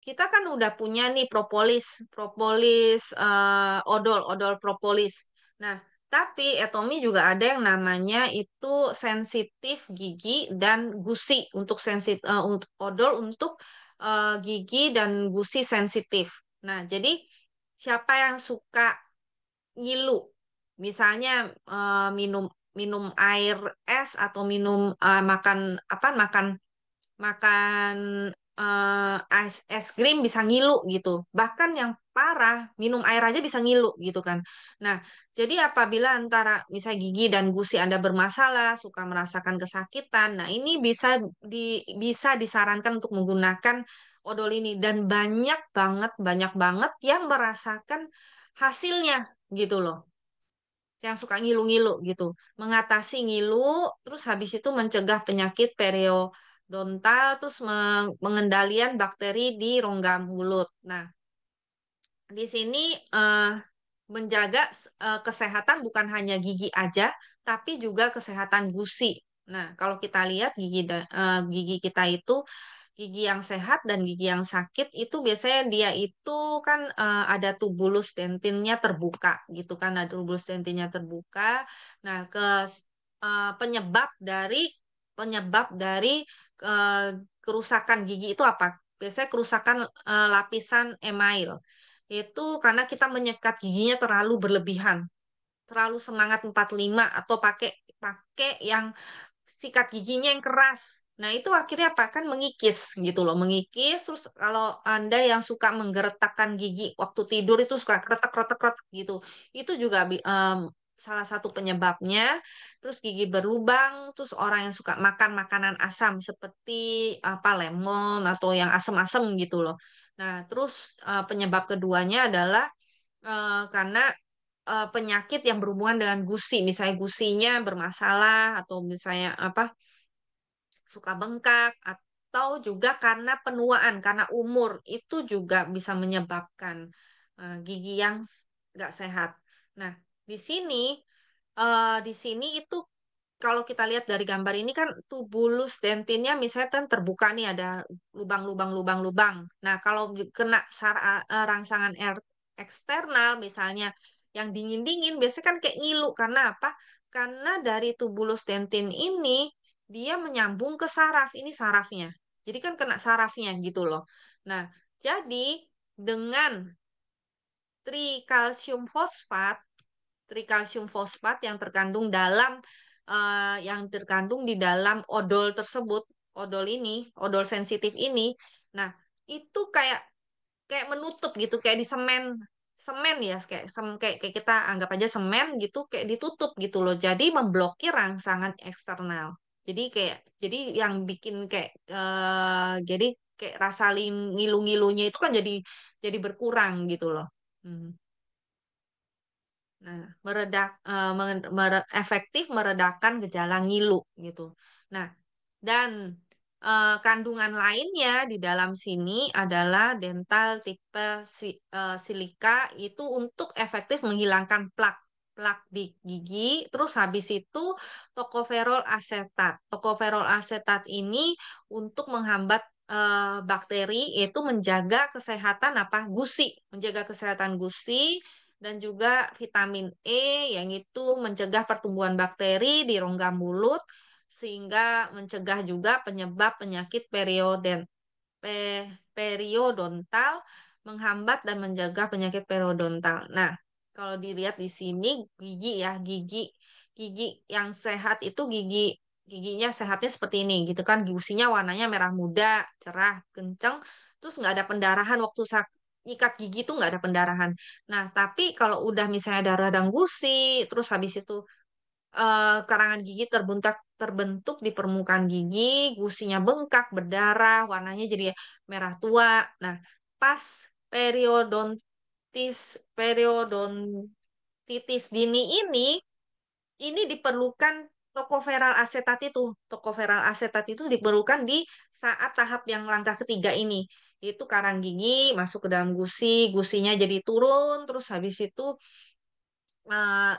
kita kan udah punya nih propolis, odol propolis. Nah, tapi Etomi juga ada yang namanya itu sensitif gigi dan gusi untuk untuk odol untuk gigi dan gusi sensitif. Nah, jadi siapa yang suka ngilu, misalnya minum minum air es atau minum makan apa makan makan es krim bisa ngilu gitu. Bahkan yang parah, minum air aja bisa ngilu gitu kan. Nah, jadi apabila antara misalnya gigi dan gusi Anda bermasalah, suka merasakan kesakitan, nah ini bisa disarankan untuk menggunakan odol ini dan banyak banget yang merasakan hasilnya gitu loh. Yang suka ngilu-ngilu gitu. Mengatasi ngilu, terus habis itu mencegah penyakit periodontal, terus pengendalian bakteri di rongga mulut. Nah, di sini menjaga kesehatan bukan hanya gigi aja, tapi juga kesehatan gusi. Nah, kalau kita lihat gigi kita itu gigi yang sehat dan gigi yang sakit itu biasanya dia itu kan ada tubulus dentinnya terbuka gitu kan, ada tubulus dentinnya terbuka. Nah, penyebab dari eh, kerusakan gigi itu apa? Biasanya kerusakan lapisan email. Itu karena kita menyekat giginya terlalu berlebihan, terlalu semangat 45 atau pakai pakai yang sikat giginya yang keras. Nah, itu akhirnya apa? Kan mengikis gitu loh, mengikis. Terus kalau Anda yang suka menggeretakkan gigi waktu tidur itu suka kretek-kretek-kretek gitu. Itu juga salah satu penyebabnya. Terus gigi berlubang, terus orang yang suka makan makanan asam seperti apa lemon atau yang asam-asam gitu loh. Nah, terus penyebab keduanya adalah karena penyakit yang berhubungan dengan gusi, misalnya gusinya bermasalah atau misalnya apa suka bengkak atau juga karena penuaan, karena umur itu juga bisa menyebabkan gigi yang nggak sehat. Nah, di sini di sini itu kalau kita lihat dari gambar ini kan tubulus dentinnya misalnya kan terbuka nih ada lubang-lubang-lubang-lubang. Nah, kalau kena rangsangan air eksternal misalnya yang dingin-dingin biasanya kan kayak ngilu karena apa? Karena dari tubulus dentin ini dia menyambung ke saraf. Ini sarafnya. Jadi kan kena sarafnya gitu loh. Nah, jadi dengan trikalsium fosfat trikalsium fosfat yang terkandung di dalam odol tersebut, odol sensitif ini. Nah, itu kayak kayak menutup gitu, kayak di semen, semen ya, kayak kita anggap aja semen gitu, kayak ditutup gitu loh. Jadi memblokir rangsangan eksternal. Jadi yang bikin jadi kayak rasa ngilu-ngilunya itu kan jadi berkurang gitu loh. Hmm. Nah, efektif meredakan gejala ngilu gitu. Nah, dan kandungan lainnya di dalam sini adalah dental tipe silika itu untuk efektif menghilangkan plak di gigi. Terus habis itu tokoferol asetat. Tokoferol asetat ini untuk menghambat bakteri, yaitu menjaga kesehatan menjaga kesehatan gusi dan juga vitamin E yang itu mencegah pertumbuhan bakteri di rongga mulut sehingga mencegah juga penyebab penyakit periodontal, menghambat dan menjaga penyakit periodontal. Nah, kalau dilihat di sini gigi gigi yang sehat itu giginya sehatnya seperti ini gitu kan, gusinya warnanya merah muda, cerah, kenceng, terus nggak ada pendarahan waktu nyikat gigi itu nggak ada pendarahan. Nah, tapi kalau udah misalnya ada radang gusi, terus habis itu karangan gigi terbentuk di permukaan gigi, gusinya bengkak, berdarah, warnanya jadi merah tua. Nah, pas periodontis periodontitis dini ini diperlukan tokoferol asetat itu. Tokoferol asetat itu diperlukan di saat tahap yang langkah ketiga ini. Itu karang gigi masuk ke dalam gusinya jadi turun, terus habis itu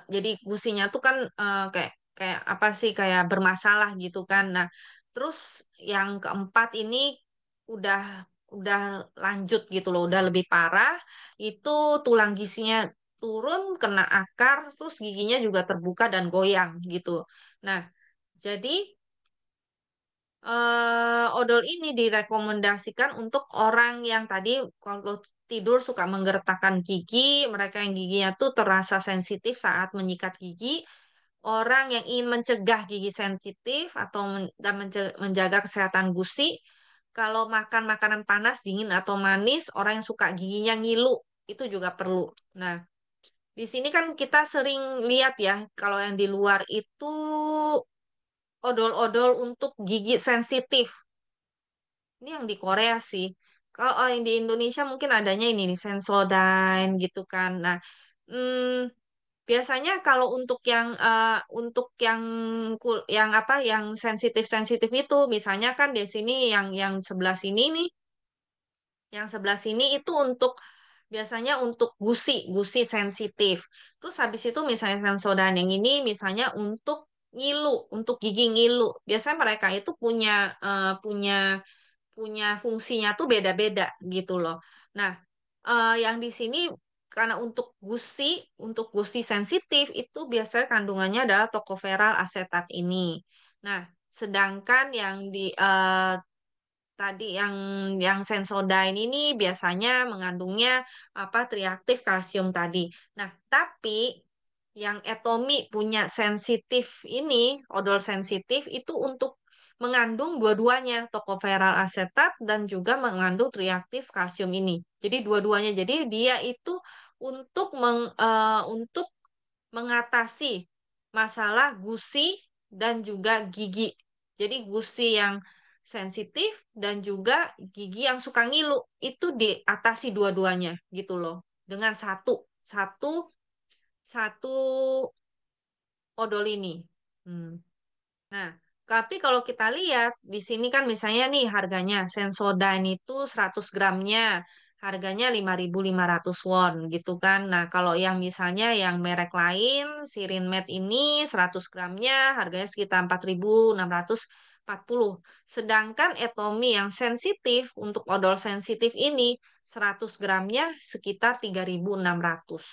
jadi gusinya tuh kan kayak kayak apa sih kayak bermasalah gitu kan. Nah, terus yang keempat ini udah udah lanjut gitu loh, udah lebih parah, itu tulang gizinya turun, kena akar, terus giginya juga terbuka dan goyang gitu. Nah, jadi odol ini direkomendasikan untuk orang yang tadi kalau tidur suka menggertakkan gigi, mereka yang giginya tuh terasa sensitif saat menyikat gigi, orang yang ingin mencegah gigi sensitif atau dan menjaga kesehatan gusi, kalau makan makanan panas, dingin atau manis, orang yang suka giginya ngilu, itu juga perlu. Nah, di sini kan kita sering lihat ya, kalau yang di luar itu odol-odol untuk gigi sensitif. Ini yang di Korea sih. Kalau yang di Indonesia mungkin adanya ini nih Sensodyne gitu kan. Nah, hmm, biasanya kalau untuk yang apa yang sensitif-sensitif itu, misalnya kan di sini yang sebelah sini nih, yang sebelah sini itu untuk biasanya untuk gusi sensitif. Terus habis itu misalnya Sensodyne yang ini misalnya untuk ngilu, untuk gigi ngilu. Biasanya mereka itu punya punya fungsinya tuh beda-beda gitu loh. Nah, yang di sini karena untuk gusi sensitif itu biasanya kandungannya adalah tocopherol asetat ini. Nah, sedangkan yang tadi yang Sensodyne ini biasanya mengandungnya apa triaktif kalsium tadi. Nah, tapi yang Etomi punya sensitif ini, odol sensitif itu untuk mengandung dua-duanya, tocopherol asetat dan juga mengandung triaktif kalsium ini. Jadi dua-duanya. Jadi dia itu untuk mengatasi masalah gusi dan juga gigi. Jadi gusi yang sensitif dan juga gigi yang suka ngilu itu diatasi dua-duanya gitu loh. Dengan satu satu satu odol ini. Hmm. Nah, tapi kalau kita lihat di sini kan misalnya nih harganya Sensodyne itu 100 gramnya harganya 5.500 won gitu kan. Nah, kalau yang misalnya yang merek lain Sirin Med ini 100 gramnya harganya sekitar 4.640. Sedangkan Etomi yang sensitif untuk odol sensitif ini 100 gramnya sekitar 3.600.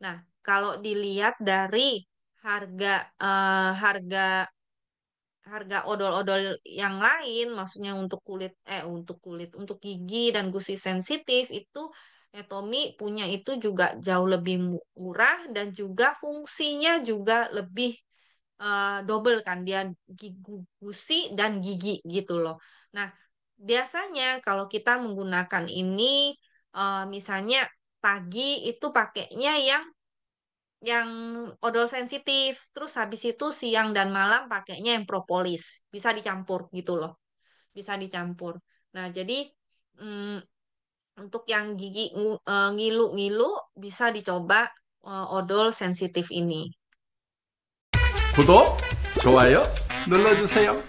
Nah, kalau dilihat dari harga harga odol-odol yang lain, maksudnya untuk gigi dan gusi sensitif itu Tommy punya itu juga jauh lebih murah dan juga fungsinya juga lebih double kan dia gusi dan gigi gitu loh. Nah, biasanya kalau kita menggunakan ini misalnya pagi itu pakainya yang odol sensitif. Terus habis itu siang dan malam pakainya yang propolis. Bisa dicampur gitu loh. Bisa dicampur. Nah, jadi mm, untuk yang gigi ngilu-ngilu bisa dicoba odol sensitif ini. 구독, 좋아요 눌러주세요.